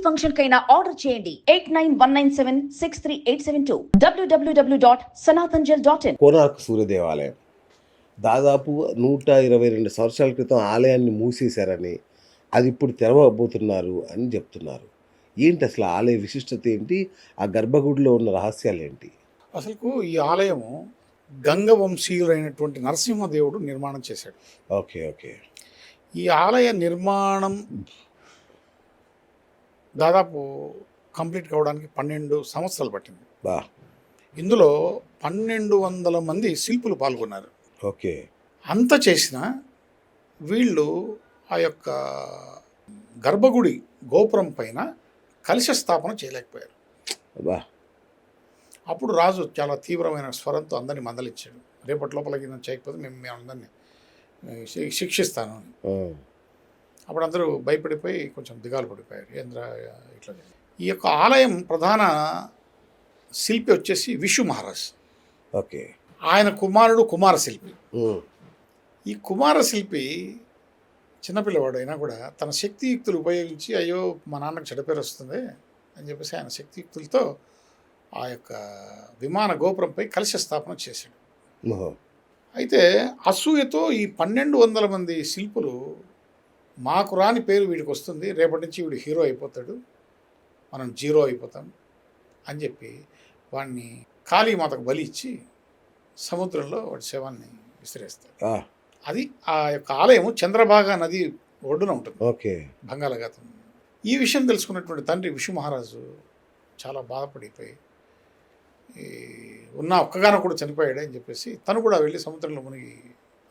Function కైనా order చేయండి 8919763872 www.sanatanjal.in. Konark సూర్య దేవాలయం దాదాపు 122 సంవత్సరాల క్రితం ఆలయాన్ని మూసేశారని, అది ఇప్పుడు తెరవబోతున్నారు అని చెప్తున్నారు. ఏంటి అసలు ఆలయ విశిష్టత ఏంటి? ఆ గర్భగుడిలో ఉన్న రహస్యాలు ఏంటి? అసలుకు ఈ ఆలయము గంగవంశీయులైనటువంటి నరసింహదేవుడు నిర్మాణం చేశాడు. Okay, okay. ఈ ఆలయ నిర్మాణం దాదాపు కంప్లీట్ కావడానికి 12 సంవత్సరాలు పట్టింది. బా, ఇందులో 1200 మంది శిల్పులు పాల్గొన్నారు. ఓకే. అంత చేసిన వీళ్ళు ఆ యొక్క గర్భగుడి గోపురం పైన కలశ స్థాపన చేయలేకపోయారు. బా. అప్పుడు రాజు చాలా తీవ్రమైన స్వరంతో అందరినీ మందలించాడు. రేపటి లోపల చేయకపోతే మేము అందరినీ శిక్షిస్తాను అని. అప్పుడు అందరూ భయపడిపోయి కొంచెం దిగాలు పడిపోయారు. ఏంద్రా ఇట్లా. ఈ యొక్క ఆలయం ప్రధాన శిల్పి వచ్చేసి విష్ణు మహారాజ్. ఓకే. ఆయన కుమారుడు కుమారశిల్పి. ఈ కుమారశిల్పి చిన్నపిల్లవాడు అయినా కూడా తన శక్తియుక్తులు ఉపయోగించి అయ్యో మా నాన్నకు చెడపేరు వస్తుంది అని చెప్పేసి ఆయన శక్తియుక్తులతో ఆ యొక్క విమాన గోపురంపై కలశ స్థాపన చేశాడు. అయితే అసూయతో ఈ 1200 మంది శిల్పులు మాకు రాని పేరు వీడికి వస్తుంది, రేపటి నుంచి వీడు హీరో అయిపోతాడు, మనం జీరో అయిపోతాం అని చెప్పి వాడిని కాళీమాతకు బలి ఇచ్చి సముద్రంలో వాడి శవాన్ని విసిరేస్తాడు. అది ఆ యొక్క ఆలయం చంద్రభాగా నది ఒడ్డున ఉంటుంది. ఓకే. బంగాళాఖాతం. ఈ విషయం తెలుసుకున్నటువంటి తండ్రి విష్ణు మహారాజు చాలా బాధపడిపోయి ఉన్న ఒక్కగానో చనిపోయాడు అని చెప్పేసి తను కూడా వెళ్ళి సముద్రంలో మునిగి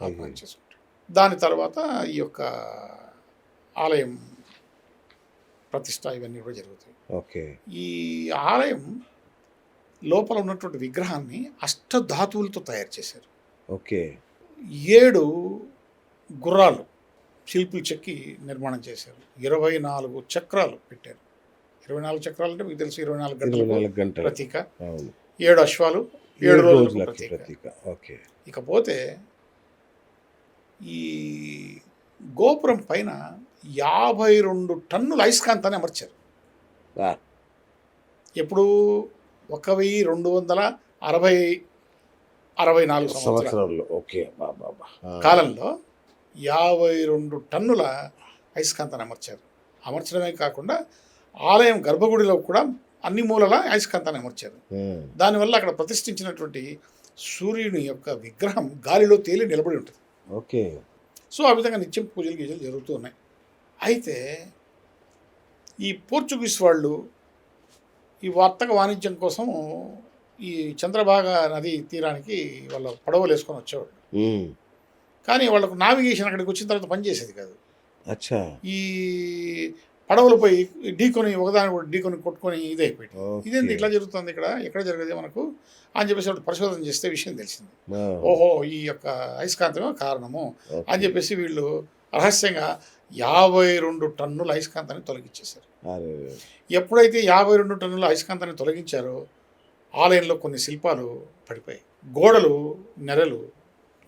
ఆత్మహత్య చేసుకుంటాడు. దాని తర్వాత ఈ యొక్క ఆలయం ప్రతిష్ట ఇవన్నీ కూడా జరుగుతాయి. ఓకే. ఈ ఆలయం లోపల ఉన్నటువంటి విగ్రహాన్ని అష్టధాతువులతో తయారు చేశారు. ఓకే. 7 గుర్రాలు శిల్పులు చెక్కి నిర్మాణం చేశారు. 24 చక్రాలు పెట్టారు. 24 చక్రాలు అంటే మీకు తెలుసు 24 గంటల ప్రతీక. 7 అశ్వాలు 7 రోజుల ప్రతీక. ఓకే. ఇకపోతే ఈ గోపురం పైన 52 టన్నుల అయస్కాంతాన్ని అమర్చారు. ఎప్పుడు 1264 సంవత్సరాలు కాలంలో 52 టన్నుల అయస్కాంతాన్ని అమర్చారు. అమర్చడమే కాకుండా ఆలయం గర్భగుడిలో కూడా అన్ని మూలల అయస్కాంతాన్ని అమర్చారు. దానివల్ల అక్కడ ప్రతిష్ఠించినటువంటి సూర్యుని యొక్క విగ్రహం గాలిలో తేలి నిలబడి ఉంటుంది. ఓకే. సో ఆ విధంగా నిత్యం పూజలు గీజలు జరుగుతూ ఉన్నాయి. అయితే ఈ పోర్చుగీస్ వాళ్ళు ఈ వర్తక వాణిజ్యం కోసం ఈ చంద్రభాగా నది తీరానికి వాళ్ళ పడవలు వేసుకొని వచ్చేవాళ్ళు. కానీ వాళ్ళకు నావిగేషన్ అక్కడికి వచ్చిన తర్వాత పనిచేసేది కాదు. ఈ పడవలు పోయి ఢీకొని ఒకదాని ఢీకొని కొట్టుకొని ఇదైపోయింది. ఇదేంటి ఇట్లా జరుగుతుంది, ఇక్కడ ఎక్కడ జరగదు మనకు అని చెప్పేసి పరిశోధన చేస్తే విషయం తెలిసింది. ఓహో ఈ యొక్క అయస్కాంతమే కారణము అని చెప్పేసి వీళ్ళు రహస్యంగా 52 టన్నుల అయస్కాంతాన్ని తొలగించేశారు. ఎప్పుడైతే 52 టన్నుల అయస్కాంతాన్ని తొలగించారో ఆలయంలో కొన్ని శిల్పాలు పడిపోయాయి, గోడలు నెరలు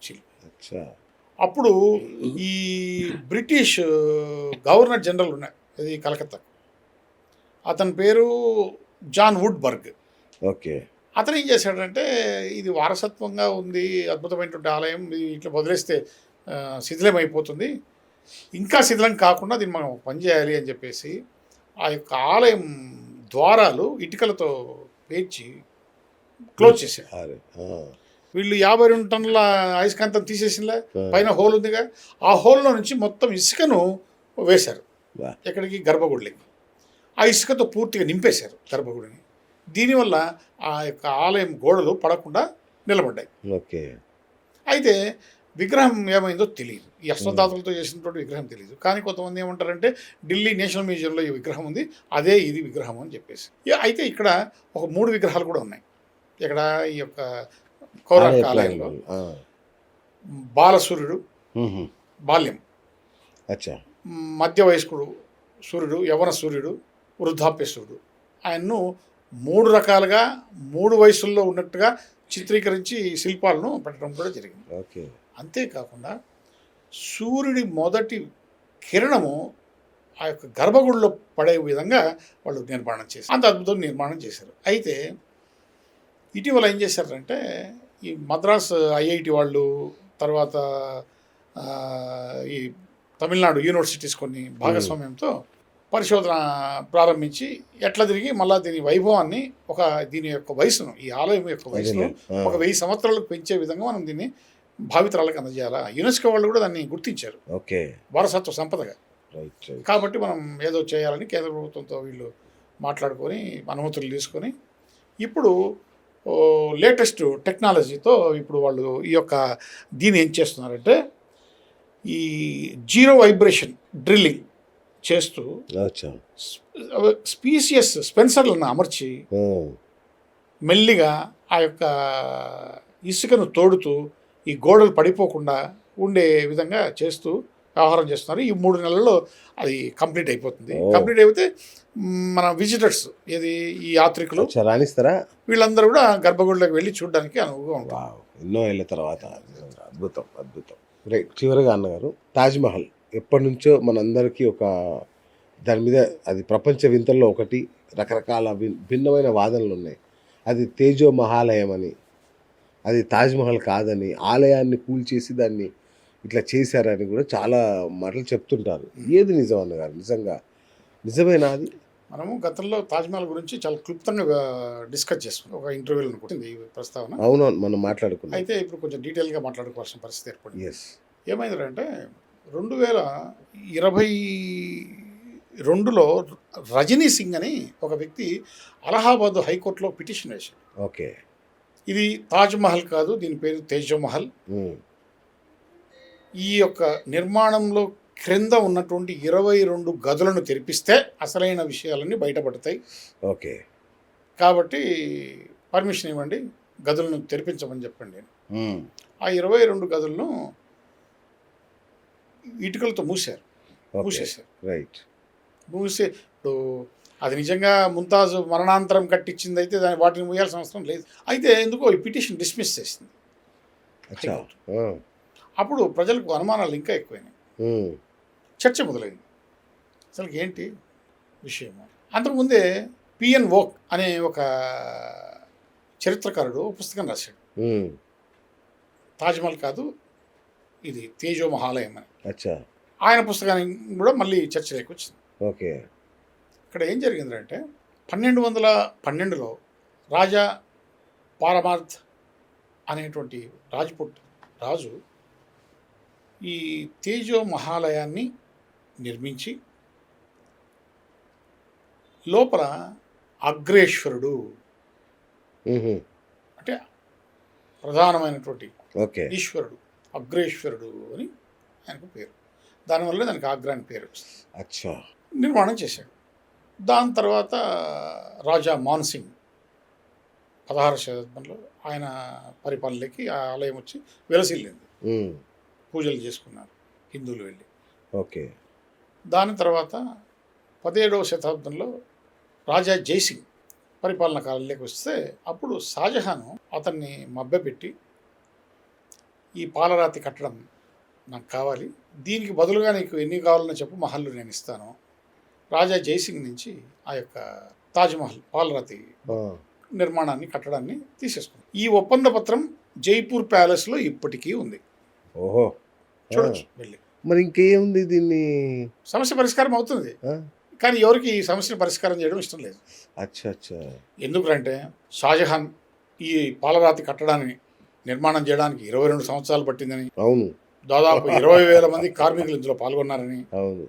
చిల్లిపోయాయి. అప్పుడు ఈ బ్రిటిష్ గవర్నర్ జనరల్ ఉన్నాయి, ఇది కలకత్తా, అతని పేరు జాన్ వుడ్బర్గ్. ఓకే. అతను ఏం చేశాడంటే ఇది వారసత్వంగా ఉంది, అద్భుతమైనటువంటి ఆలయం, ఇది ఇట్లా వదిలేస్తే శిథిలం అయిపోతుంది, ఇంకా శిథిలం కాకుండా దీన్ని మనం పనిచేయాలి అని చెప్పేసి ఆ యొక్క ఆలయం ద్వారాలు ఇటుకలతో పేర్చి క్లోజ్ చేశారు. వీళ్ళు 52 టన్నుల అయస్కాంతం తీసేసినలే, పైన హోల్ ఉందిగా, ఆ హోల్లో నుంచి మొత్తం ఇసుకను వేశారు ఎక్కడికి, గర్భగుడికి. ఆ ఇసుకతో పూర్తిగా నింపేశారు గర్భగుడిని. దీనివల్ల ఆ యొక్క ఆలయం గోడలు పడకుండా నిలబడ్డాయి. ఓకే. అయితే విగ్రహం ఏమైందో తెలియదు, ఈ అశ్వధాతులతో చేసినటువంటి విగ్రహం తెలియదు. కానీ కొంతమంది ఏమంటారంటే ఢిల్లీ నేషనల్ మ్యూజియంలో ఈ విగ్రహం ఉంది, అదే ఇది విగ్రహం అని చెప్పేసి. అయితే ఇక్కడ ఒక 3 విగ్రహాలు కూడా ఉన్నాయి. ఇక్కడ ఈ యొక్క కోనార్క్ ఆలయంలో బాలసూర్యుడు, బాల్యం, మధ్య వయస్కుడు సూర్యుడు, యవన సూర్యుడు, వృద్ధాప్య సూర్యుడు, ఆయన్ను 3 రకాలుగా 3 వయసుల్లో ఉన్నట్టుగా చిత్రీకరించి శిల్పాలను పెట్టడం కూడా జరిగింది. ఓకే. అంతేకాకుండా సూర్యుడి మొదటి కిరణము ఆ యొక్క గర్భగుడిలో పడే విధంగా వాళ్ళు నిర్మాణం చేశారు. అంత అద్భుతం నిర్మాణం చేశారు. అయితే ఇటీవల ఏం చేశారంటే ఈ మద్రాస్ ఐఐటి వాళ్ళు, తర్వాత ఈ తమిళనాడు యూనివర్సిటీస్ కొన్ని భాగస్వామ్యంతో పరిశోధన ప్రారంభించి ఎట్లా తిరిగి మళ్ళీ దీని వైభవాన్ని దీని యొక్క వయసును, ఈ ఆలయం యొక్క వయసును 1000 సంవత్సరాలకు పెంచే విధంగా మనం దీన్ని భావితరాలకు అందజేయాలా. యునెస్కో వాళ్ళు కూడా దాన్ని గుర్తించారు ఓకే, వారసత్వ సంపదగా. కాబట్టి మనం ఏదో చేయాలని కేంద్ర ప్రభుత్వంతో వీళ్ళు మాట్లాడుకొని అనుమతులు తీసుకొని ఇప్పుడు లేటెస్ట్ టెక్నాలజీతో ఇప్పుడు వాళ్ళు ఈ యొక్క దీన్ని ఏం చేస్తున్నారంటే ఈ జీరో వైబ్రేషన్ డ్రిల్లింగ్ చేస్తూ స్పీసియస్ స్పెన్సర్లను అమర్చి మెల్లిగా ఆ యొక్క ఇసుకను తోడుతూ ఈ గోడలు పడిపోకుండా ఉండే విధంగా చేస్తూ వ్యవహారం చేస్తున్నారు. ఈ 3 నెలల్లో అది కంప్లీట్ అయిపోతుంది. కంప్లీట్ అయిపోతే మన విజిటర్స్ ఈ యాత్రికులు రాణిస్తారా, వీళ్ళందరూ కూడా గర్భగుడిలోకి వెళ్ళి చూడడానికి అనువుగా ఉంటారు. ఎన్నో ఏళ్ళ తర్వాత అద్భుతం అద్భుతం. రైట్, చివరిగా అన్నగారు, తాజ్మహల్ ఎప్పటి నుంచో మనందరికీ దాని మీద అది ప్రపంచ వింతల్లో ఒకటి. రకరకాల భిన్నమైన వాదనలు ఉన్నాయి. అది తేజో మహాలయం అని, అది తాజ్మహల్ కాదని, ఆలయాన్ని కూల్చేసి దాన్ని ఇట్లా చేశారని కూడా చాలా మాటలు చెప్తుంటారు. ఏది నిజం అన్నగారు? నిజమేనా అది? మనము గతంలో తాజ్మహల్ గురించి చాలా క్లుప్తంగా డిస్కస్ చేసుకున్నాం ఒక ఇంటర్వ్యూలో అనుకుంటుంది ఈ ప్రస్తావన. అవునవును, మనం మాట్లాడుకున్నాం. అయితే ఇప్పుడు కొంచెం డీటెయిల్గా మాట్లాడుకోవాల్సిన పరిస్థితి ఏర్పడింది. ఎస్, ఏమైందంటే 2022లో రజనీ సింగ్ అని ఒక వ్యక్తి అలహాబాద్ హైకోర్టులో పిటిషన్ వేశాడు. ఓకే, ఇది తాజ్మహల్ కాదు, దీని పేరు తేజోమహల్. ఈ యొక్క నిర్మాణంలో క్రింద ఉన్నటువంటి 22 గదులను తెరిపిస్తే అసలైన విషయాలన్నీ బయటపడతాయి. ఓకే, కాబట్టి పర్మిషన్ ఇవ్వండి, గదులను తెరిపించమని చెప్పండి. ఆ 22 గదులను ఇటుకలతో మూసేశారు. రైట్, ఇప్పుడు అది నిజంగా ముంతాజ్ మరణాంతరం కట్టించింది అయితే వాటిని మూయాల్సిన అవసరం లేదు. అయితే ఎందుకో ఈ పిటిషన్ డిస్మిస్ చేసింది. అప్పుడు ప్రజలకు అనుమానాలు ఇంకా ఎక్కువైనాయి. చర్చ మొదలైంది, అసలు ఏంటి విషయము. అంతకుముందే పిఎన్ వోక్ అనే ఒక చరిత్రకారుడు పుస్తకం రాశాడు, తాజ్మహల్ కాదు ఇది తేజో మహాలయం అని. ఆయన పుస్తకానికి కూడా మళ్ళీ చర్చలోకి వచ్చింది. ఓకే, ఇక్కడ ఏం జరిగిందంటే 1212లో రాజా పారమార్థ్ అనేటువంటి రాజ్పుట్ రాజు ఈ తేజో మహాలయాన్ని నిర్మించి లోపల అగ్రేశ్వరుడు అంటే ప్రధానమైనటువంటి ఈశ్వరుడు అగ్రేశ్వరుడు అని ఆయనకు పేరు. దానివల్ల దానికి ఆగ్రా అని పేరు వచ్చింది. నిర్మాణం చేశాడు. దాని తర్వాత రాజా మాన్సింగ్ 16వ శతాబ్దంలో ఆయన పరిపాలనలోకి ఆ ఆలయం వచ్చి వెలసిల్లింది. పూజలు చేసుకున్నారు హిందువులు వెళ్ళి. ఓకే, దాని తర్వాత 17వ శతాబ్దంలో రాజా జైసింగ్ పరిపాలన కాలంలోకి వస్తే అప్పుడు షాజహాను అతన్ని మభ్యపెట్టి ఈ పాలరాతి కట్టడం నాకు కావాలి, దీనికి బదులుగా నీకు ఎన్ని కావాలన్నా చెప్పు, మహల్లు నేను ఇస్తాను. రాజా జైసింగ్ నుంచి ఆ యొక్క తాజ్మహల్ పాలరాతి నిర్మాణాన్ని కట్టడాన్ని తీసేసుకుంది. ఈ ఒప్పంద పత్రం జైపూర్ ప్యాలెస్లో ఇప్పటికీ ఉంది. ఓహో, చూడొచ్చు వెళ్ళి. మరి ఇంకేముంది, దీన్ని సమస్య పరిష్కారం అవుతుంది, కానీ ఎవరికి ఈ సమస్యను పరిష్కారం చేయడం ఇష్టం లేదు. ఎందుకంటే షాజహాన్ ఈ పాలరాతి కట్టడాన్ని నిర్మాణం చేయడానికి 22 సంవత్సరాలు పట్టిందని, అవును, దాదాపు 20,000 మంది కార్మికులు ఇందులో పాల్గొన్నారని, అవును,